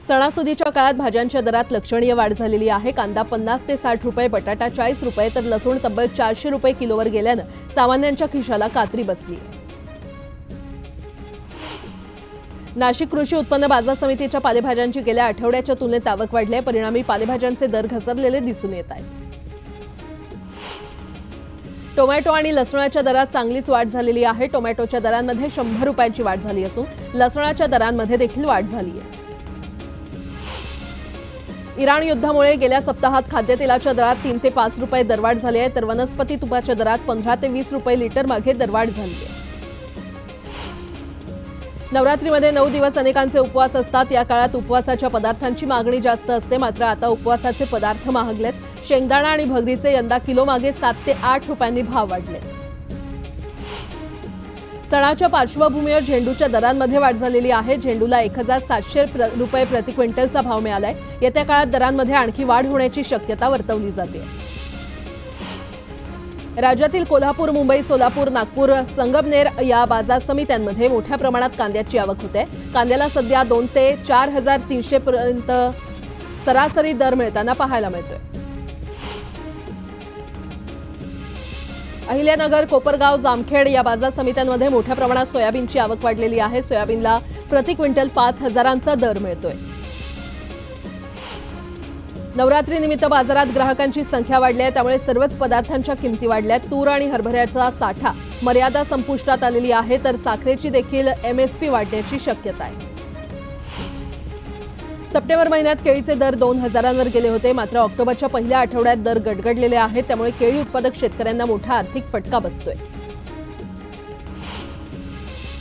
सणासुदीच्या काळात भाज्यांच्या दरात लक्षणीय वाढ झालेली आहे। कांदा 50 ते 60 रुपये, बटाटा 40 रुपये तर लसूण तब्बल 400 रुपये किलोवर गेल्याने सामान्यांच्या खिशाला कात्री बसली। नाशिक कृषी उत्पन्न बाजार समितीच्या पालेभाज्यांची गेल्या आठवड्याच्या तुलनेत आवक वाढली आहे। परिणामी पालेभाज्यांचे दर घसरलेले दिसून येत आहेत। टोमॅटो आणि लसणाच्या दरात चांगलीच वाढ झालेली आहे। टोमॅटोच्या दरांमध्ये 100 रुपयांची वाढ झाली असून लसणाच्या दरांमध्ये देखील वाढ झाली आहे। इराण युद्धामुळे गेल्या सप्ताहात खाद्यतेलाच्या दरात 3 ते 5 रुपये दरवाढ झाली आहे, तर वनस्पती तुपाच्या दरात 15 ते 20 रुपये लिटर मागे दरवाढ झाली आहे। नवरात्रीमध्ये 9 दिवस अनेकांचे उपवास असतात। या काळात उपवासाच्या पदार्थांची मागणी जास्त असते, मात्र आता उपवासाचे पदार्थ महागलेत। शेंगदाणा आणि भगरीचे यंदा किलो मागे 7 ते 8 रुपयांनी भाव वाढले। सणाच्या पार्श्वभूमीवर झेंडूच्या दरांमध्ये वाढ झालेली आहे। झेंडूला 1700 रुपये प्रति क्विंटलचा भाव मिळालाय। येत्या काळात दरांमध्ये आणखी वाढ होण्याची शक्यता वर्तवली जाते। राज्यातील कोल्हापूर, मुंबई, सोलापूर, नागपूर, संगमनेर या बाजार समित्यांमध्ये मोठ्या प्रमाणात कांद्याची आवक होते। कांद्याला सध्या 2 ते 4300 पर्यंत सरासरी दर मिळताना पाहायला मिळतोय। अहिल्यानगर, कोपरगाव, जामखेड या बाजार समित्यांमध्ये मोठ्या प्रमाणात सोयाबीनची आवक वाढलेली आहे। सोयाबीनला प्रति क्विंटल 5000चा दर मिळतोय। नवरात्रीनिमित्त बाजारात ग्राहकांची संख्या वाढली आहे, त्यामुळे सर्वच पदार्थांच्या किमती वाढल्या आहेत। तूर आणि हरभऱ्याचा साठा मर्यादा संपुष्टात आलेली आहे, तर साखरेची देखील MSP वाढण्याची शक्यता आहे। सप्टेंबर महिन्यात केळीचे दर 2000वर गेले होते, मात्र ऑक्टोबरच्या पहिल्या आठवड्यात दर गडगडलेले आहेत, त्यामुळे केळी उत्पादक शेतकऱ्यांना मोठा आर्थिक फटका बसतोय।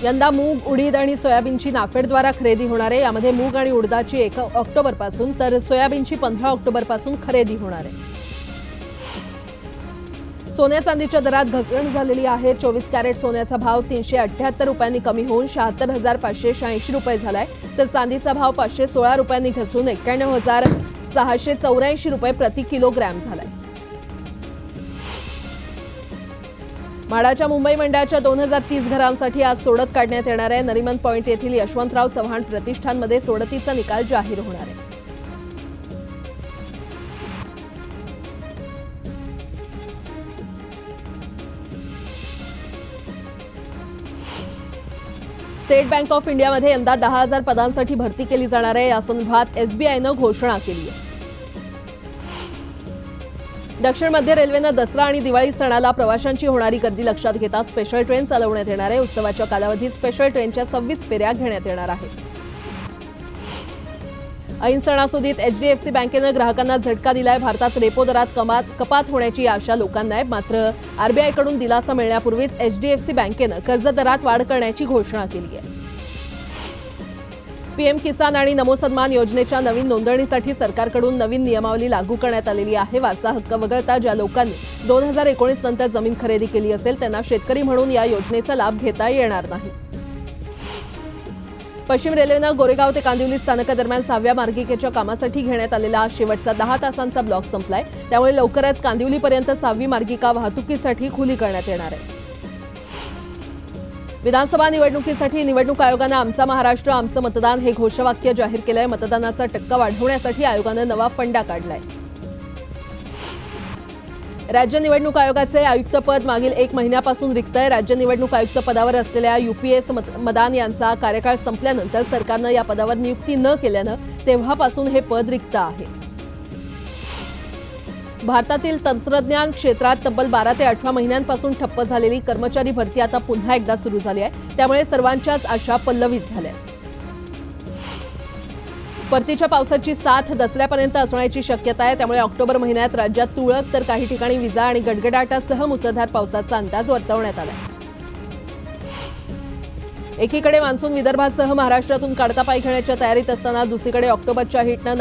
यंदा मूग, उडीद आणि सोयाबीनची नाफेडद्वारा खरेदी होणार आहे। यामध्ये मूग आणि उडदाची 1 ऑक्टोबरपासून तर सोयाबीनची 15 ऑक्टोबरपासून खरेदी होणार आहे। सोन्या चांदीच्या दरात घसरण झालेली आहे। 24 कॅरेट सोन्याचा भाव 378 रुपयांनी कमी होऊन 76,586 रुपये झालाय, तर चांदीचा भाव 516 रुपयांनी घसरून 91,684 रुपये प्रति किलोग्रॅम झालाय। म्हाडाच्या मुंबई मंडळाच्या 2030 घरांसाठी आज सोडत काढण्यात येणार आहे। नरिमन पॉइंट येथील यशवंतराव चव्हाण प्रतिष्ठानमध्ये सोडतीचा निकाल जाहीर होणार आहे। स्टेट बँक ऑफ इंडियामध्ये यंदा 10,000 पदांसाठी भरती केली जाणार आहे। या संदर्भात SBIनं घोषणा केली आहे। दक्षिण मध्य रेल्वेनं दसरा आणि दिवाळी सणाला प्रवाशांची होणारी गर्दी लक्षात घेता स्पेशल ट्रेन चालवण्यात येणार आहे। उत्सवाच्या कालावधीत स्पेशल ट्रेनच्या 26 फेऱ्या घेण्यात येणार आहेत। ऐन सणासुदीत HDFC बँकेनं ग्राहकांना झटका दिलाय। भारतात रेपो दरात कपात होण्याची आशा लोकांना आहे, मात्र RBIकडून दिलासा मिळण्यापूर्वीच HDFC बँकेनं कर्ज दरात वाढ करण्याची घोषणा केली आहे। PM किसान आणि नमो सन्मान योजनेच्या नवीन नोंदणीसाठी सरकारकडून नवीन नियमावली लागू करण्यात आलेली आहे। वारसा हक्क वगळता ज्या लोकांनी 2019 नंतर जमीन खरेदी केली असेल त्यांना शेतकरी म्हणून या योजनेचा लाभ घेता येणार नाही। पश्चिम रेल्वेनं गोरेगाव ते कांदिवली स्थानकादरम्यान 6व्या मार्गिकेच्या कामासाठी घेण्यात आलेला शेवटचा 10 तासांचा ब्लॉक संपलाय, त्यामुळे लवकरच कांदिवलीपर्यंत 6वी मार्गिका वाहतुकीसाठी खुली करण्यात येणार आहे। विधानसभा निवडणुकीसाठी निवडणूक आयोगानं आमचा महाराष्ट्र आमचं मतदान हे घोषवाक्य जाहीर केलंय। मतदानाचा टक्का वाढवण्यासाठी आयोगानं नवा फंडा काढलाय। राज्य निवडणूक आयोगाचे आयुक्तपद मागील 1 महिन्यापासून रिक्त आहे। राज्य निवडणूक आयुक्त पदावर असलेल्या UPS मदान यांचा कार्यकाळ संपल्यानंतर सरकारनं या पदावर नियुक्ती न केल्यानं तेव्हापासून हे पद रिक्त आहे। भारतातील तंत्रज्ञान क्षेत्रात तब्बल 12 ते 18 महिन्यांपासून ठप्प झालेली कर्मचारी भरती आता पुन्हा एकदा सुरू झाली आहे, त्यामुळे सर्वांच्याच आशा पल्लवित झाल्या। परतीच्या पावसाची साथ दसऱ्यापर्यंत असण्याची शक्यता आहे, त्यामुळे ऑक्टोबर महिन्यात राज्यात तुरळक तर काही ठिकाणी विजा आणि गडगडाटासह मुसळधार पावसाचा अंदाज वर्तवण्यात आला आहे। एकीकडे मान्सून विदर्भासह महाराष्ट्रातून काढता पाय घेण्याच्या तयारीत असताना दुसरीकडे ऑक्टोबरच्या हिटनं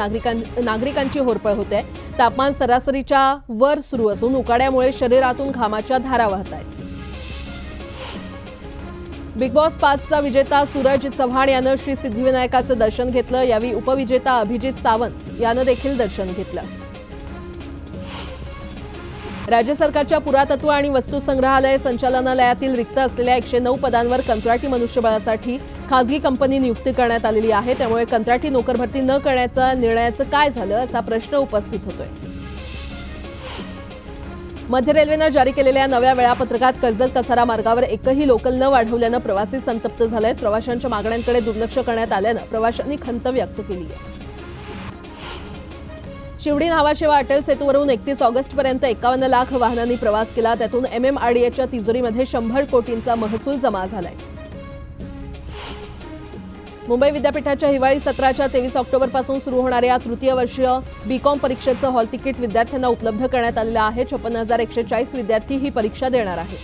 नागरिकांची होरपळ होते। तापमान सरासरीच्या वर सुरू असून उकाड्यामुळे शरीरातून घामाच्या धारा वाहत आहेत। बिग बॉस 5चा विजेता सूरज चव्हाण यानं श्री सिद्धिविनायकाचं दर्शन घेतलं। यावेळी उपविजेता अभिजित सावंत यानं देखील दर्शन घेतलं। राज्य सरकारच्या पुरातत्व आणि वस्तू संग्रहालय संचालनालयातील रिक्त असलेल्या 109 पदांवर कंत्राटी मनुष्यबळासाठी खासगी कंपनी नियुक्ती करण्यात आलेली आहे, त्यामुळे कंत्राटी नोकर भरती न करण्याचा निर्णयाचं काय झालं असा प्रश्न उपस्थित होतोय। मध्य रेल्वेनं जारी केलेल्या नव्या वेळापत्रकात कर्जत कसारा मार्गावर एकही लोकल न वाढवल्यानं प्रवासी संतप्त झालेत। प्रवाशांच्या मागण्यांकडे दुर्लक्ष करण्यात आल्यानं प्रवाशांनी खंत व्यक्त केली आहे। शिवडी नावाशेवा अटल सेतूवरून 31 ऑगस्टपर्यंत 51 लाख वाहनांनी प्रवास केला, त्यातून MMRDAच्या तिजोरीमध्ये 100 कोटींचा महसूल जमा झालाय। मुंबई विद्यापीठाच्या हिवाळी सत्राच्या 23 ऑक्टोबरपासून सुरू होणाऱ्या तृतीय वर्षीय बीकॉम परीक्षेचं हॉल तिकीट विद्यार्थ्यांना उपलब्ध करण्यात आलेलं आहे। 56,140 विद्यार्थी ही परीक्षा देणार आहेत।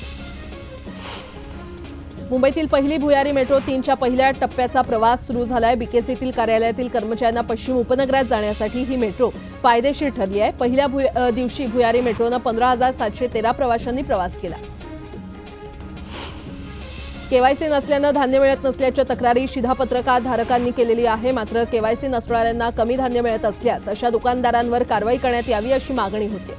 मुंबईतील पहिली भुयारी मेट्रो 3च्या पहिल्या टप्प्याचा प्रवास सुरू झालाय। BKCतील कार्यालयातील कर्मचाऱ्यांना पश्चिम उपनगरात जाण्यासाठी ही मेट्रो फायदेशीर ठरली आहे। पहिल्या दिवशी भुयारी मेट्रोनं 15,713 प्रवाशांनी प्रवास केला। KYC नसल्यानं धान्य मिळत नसल्याच्या तक्रारी शिधापत्रकात धारकांनी केलेली आहे। मात्र KYC नसणाऱ्यांना कमी धान्य मिळत असल्यास अशा दुकानदारांवर कारवाई करण्यात यावी अशी मागणी होती।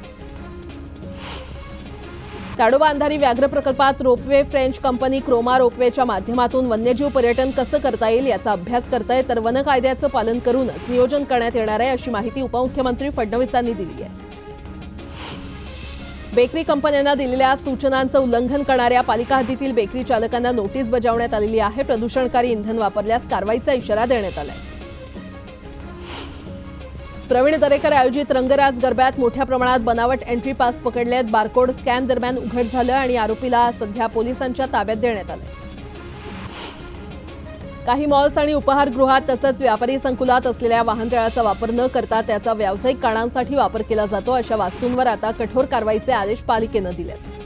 ताडोबा अंधारी व्याघ्र प्रकल्पात रोपवे फ्रेंच कंपनी क्रोमा रोपवेच्या माध्यमातून वन्यजीव पर्यटन कसं करता येईल याचा अभ्यास करताय, तर वन कायद्याचं पालन करूनच नियोजन करण्यात येणार आहे अशी माहिती उपमुख्यमंत्री फडणवीसांनी दिली आहे। बेकरी कंपन्यांना दिलेल्या सूचनांचं उल्लंघन करणाऱ्या पालिका हद्दीतील बेकरी चालकांना नोटीस बजावण्यात आलेली आहे। प्रदूषणकारी इंधन वापरल्यास कारवाईचा इशारा देण्यात आलाय। प्रवीण दरेकर आयोजित रंगराज गरब्यात मोठ्या प्रमाणात बनावट एंट्री पास पकडलेत। बारकोड स्कॅन दरम्यान उघड झालं आणि आरोपीला सध्या पोलिसांच्या ताब्यात देण्यात आलं। काही मॉल्स आणि उपहारगृहात तसंच व्यापारी संकुलात असलेल्या वाहनतळाचा वापर न करता त्याचा व्यावसायिक कारणांसाठी वापर केला जातो, अशा वास्तूंवर आता कठोर कारवाईचे आदेश पालिकेनं दिलेत।